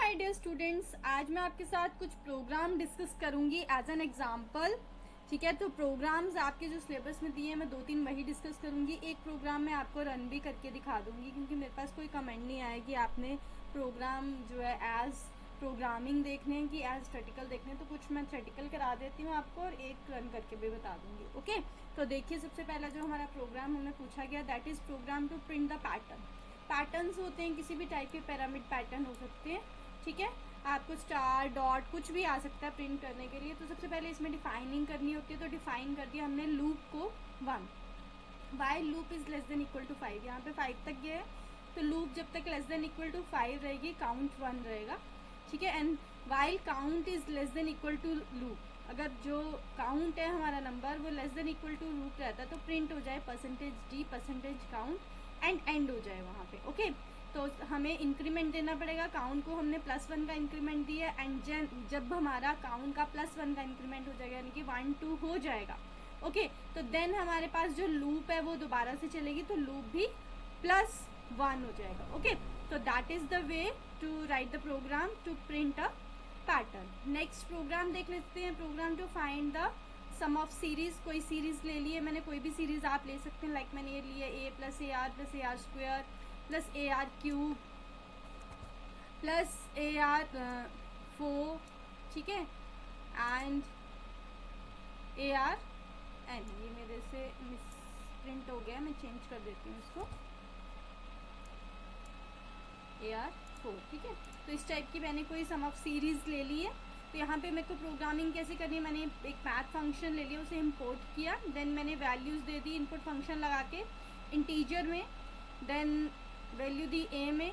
My dear students, आज मैं आपके साथ कुछ प्रोग्राम डिस्कस करूंगी एज एन एग्जांपल। ठीक है, तो प्रोग्राम्स आपके जो सिलेबस में दिए हैं मैं 2-3 वही डिस्कस करूंगी। एक प्रोग्राम मैं आपको रन भी करके दिखा दूंगी क्योंकि मेरे पास कोई कमेंट नहीं आया कि आपने प्रोग्राम जो है एज प्रोग्रामिंग देखने हैं कि एज थ्रेटिकल देखने हैं। तो कुछ मैं थ्रेटिकल करा देती हूँ आपको और एक रन करके भी बता दूंगी। ओके, तो देखिए सबसे पहला जो हमारा प्रोग्राम हमें पूछा गया that is program to print the pattern. Patterns होते हैं, किसी भी टाइप के पिरामिड पैटर्न हो सकते हैं। ठीक है, आपको स्टार डॉट कुछ भी आ सकता है प्रिंट करने के लिए। तो सबसे पहले इसमें डिफाइनिंग करनी होती है, तो डिफाइन कर दिया हमने लूप को 1। While loop is less than equal to 5, यहाँ पे 5 तक गया है तो लूप जब तक लेस देन इक्वल टू 5 रहेगी काउंट 1 रहेगा। ठीक है, and while count is less than equal to loop, अगर जो काउंट है हमारा नंबर वो less than equal to loop रहता है तो प्रिंट हो जाए %d %काउंट एंड एंड हो जाए वहाँ पे। ओके, तो हमें इंक्रीमेंट देना पड़ेगा। काउंट को हमने +1 का इंक्रीमेंट दिया एंड जब हमारा काउंट का +1 का इंक्रीमेंट हो जाएगा यानी कि 1 2 हो जाएगा। ओके, तो देन हमारे पास जो लूप है वो दोबारा से चलेगी तो लूप भी +1 हो जाएगा। ओके, तो that is the way to write the program to print a pattern. Next program देख लेते हैं, program to find the sum of series. कोई सीरीज ले लिए मैंने, कोई भी सीरीज आप ले सकते हैं। लाइक मैंने ये लिया a + AR + AR square + AR cube + AR 4, ठीक है, एंड AR n। ये मेरे से मिस प्रिंट हो गया, मैं चेंज कर देती हूँ इसको, AR 4। ठीक है, तो इस टाइप की मैंने कोई सम ऑफ सीरीज ले ली है। तो यहाँ पे मेरे को प्रोग्रामिंग कैसे करनी है, मैंने एक मैथ फंक्शन ले लिया, उसे इम्पोर्ट किया, देन मैंने वैल्यूज़ दे दी इनपुट फंक्शन लगा के इंटीजर में, देन वैल्यू दी a में,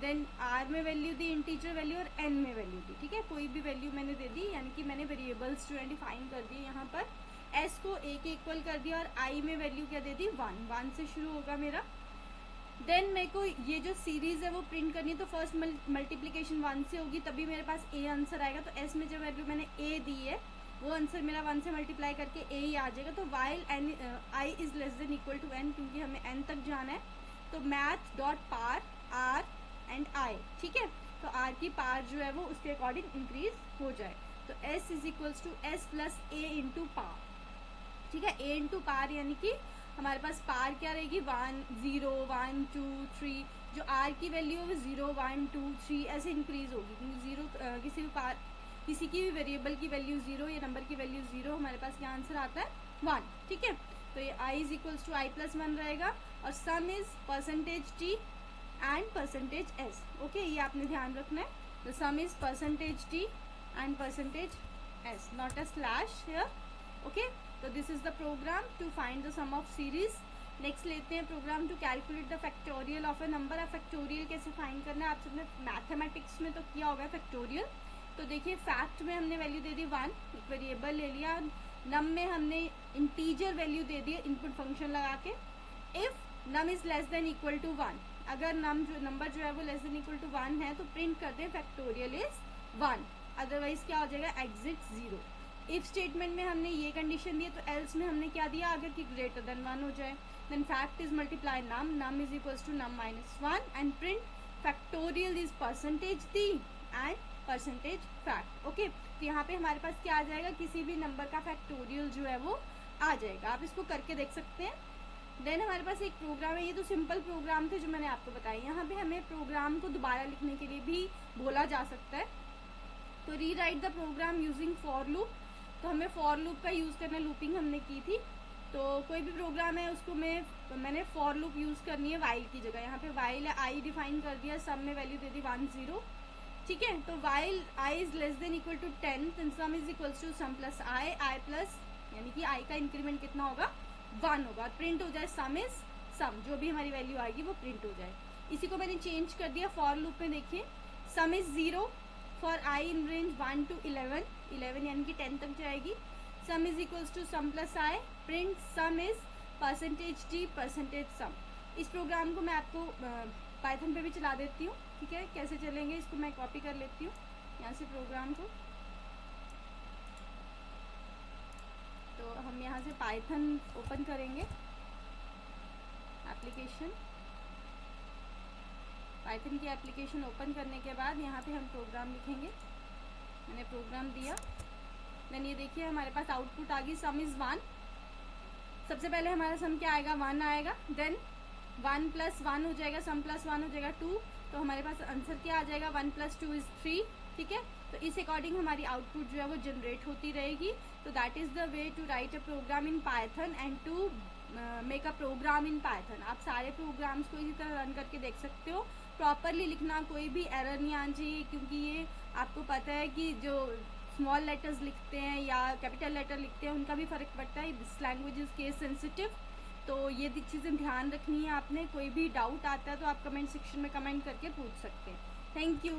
देन r में वैल्यू दी इंटीजर वैल्यू और n में वैल्यू दी। ठीक है, कोई भी वैल्यू मैंने दे दी, यानी कि मैंने वेरिएबल्स जो है डिफाइन कर दिए। यहाँ पर s को a के इक्वल कर दिया और i में वैल्यू क्या दे दी 1 से शुरू होगा मेरा। देन मेरे को ये जो सीरीज है वो प्रिंट करनी है, तो फर्स्ट मल्टीप्लीकेशन 1 से होगी तभी मेरे पास a आंसर आएगा। तो s में जो वैल्यू मैंने a दी है वो आंसर मेरा 1 से मल्टीप्लाई करके a ही आ जाएगा। तो while i is less than equal to n, क्योंकि हमें n तक जाना है, तो math dot pow r and i। ठीक है, तो r की पार जो है वो उसके अकॉर्डिंग इंक्रीज हो जाए। तो s is equals to s + a into पार। ठीक है, a इंटू पार यानी कि हमारे पास पार क्या रहेगी 1 0 1 2 3। जो r की वैल्यू है वो 0 1 2 3 ऐसे इंक्रीज होगी, क्योंकि 0 किसी की भी वेरिएबल की वैल्यू 0 या नंबर की वैल्यू 0, हमारे पास क्या आंसर आता है 1। ठीक है, तो ये i is equals to i + 1 रहेगा और sum is %t and %s। Okay, ये आपने ध्यान रखना है। तो sum is %t and %s, not a slash here. Okay, तो this is the program to find the sum of series. Next लेते हैं program to calculate the factorial of a number. अब फैक्टोरियल कैसे फाइंड करना है, आप सबने mathematics में तो किया होगा फैक्टोरियल। तो देखिए फैक्ट में हमने वैल्यू दे दी 1, एक वेरिएबल ले लिया। नम में हमने इंटीजर वैल्यू दे दी इनपुट फंक्शन लगा के। If num is less than equal to 1, अगर नंबर जो है वो लेस देन इक्वल टू 1 है तो प्रिंट करते हैं फैक्टोरियल इज 1, अदरवाइज क्या हो जाएगा एग्जिट 0। इफ स्टेटमेंट में हमने ये कंडीशन दी है, तो एल्स में हमने क्या दिया, अगर कि ग्रेटर देन 1 हो जाए। Then fact is multiply num is equals to num - 1 and print factorial is %d and %fact. Okay, तो यहाँ पे हमारे पास क्या आ जाएगा, किसी भी नंबर का फैक्टोरियल जो है वो आ जाएगा। आप इसको करके देख सकते हैं। देन हमारे पास एक प्रोग्राम है, ये तो सिंपल प्रोग्राम थे जो मैंने आपको बताया। यहाँ पे हमें प्रोग्राम को दोबारा लिखने के लिए भी बोला जा सकता है। तो rewrite the program using for loop. तो हमें फॉर लूप का यूज़ करना, लूपिंग हमने की थी। तो कोई भी प्रोग्राम है उसको मैंने फॉर लूप यूज़ करनी है वाइल की जगह। यहाँ पे वाइल है, आई डिफाइन कर दिया, सम में वैल्यू दे दी 1 0। ठीक है, तो while i is less than equal to 10, then sum is equals to sum plus i plus, यानी कि i का इंक्रीमेंट कितना होगा 1 होगा। प्रिंट हो जाए सम इज सम, जो भी हमारी वैल्यू आएगी वो प्रिंट हो जाए। इसी को मैंने चेंज कर दिया फॉर लूप में। देखिए sum is 0 for i in range 1 to 11 यानी कि 10 तक जाएगी। Sum is equals to sum plus i, print sum is %t %sum. इस प्रोग्राम को मैं आपको पाइथन पे भी चला देती हूँ। ठीक है, कैसे चलेंगे इसको मैं कॉपी कर लेती हूँ यहाँ से प्रोग्राम को। तो हम यहाँ से पाइथन ओपन करेंगे एप्लीकेशन, पाइथन की एप्लीकेशन ओपन करने के बाद यहाँ पे हम प्रोग्राम लिखेंगे। मैंने प्रोग्राम दिया, देन ये देखिए हमारे पास आउटपुट आ गई, सम इज़ 1। सबसे पहले हमारा सम क्या आएगा, 1 आएगा। देन 1 + 1 हो जाएगा, सम + 1 हो जाएगा 2। तो हमारे पास आंसर क्या आ जाएगा, 1 + 2 = 3। ठीक है, तो इस अकॉर्डिंग हमारी आउटपुट जो है वो जनरेट होती रहेगी। तो that is the way to write a program in Python and to make a program in Python. आप सारे प्रोग्राम्स को इसी तरह रन करके देख सकते हो। प्रॉपरली लिखना, कोई भी एरर नहीं आना चाहिए, क्योंकि ये आपको पता है कि जो स्मॉल लेटर्स लिखते हैं या कैपिटल लेटर लिखते हैं उनका भी फ़र्क पड़ता है। This language is case sensitive, तो ये चीज़ें ध्यान रखनी है आपने। कोई भी डाउट आता है तो आप कमेंट सेक्शन में कमेंट करके पूछ सकते हैं। Thank you.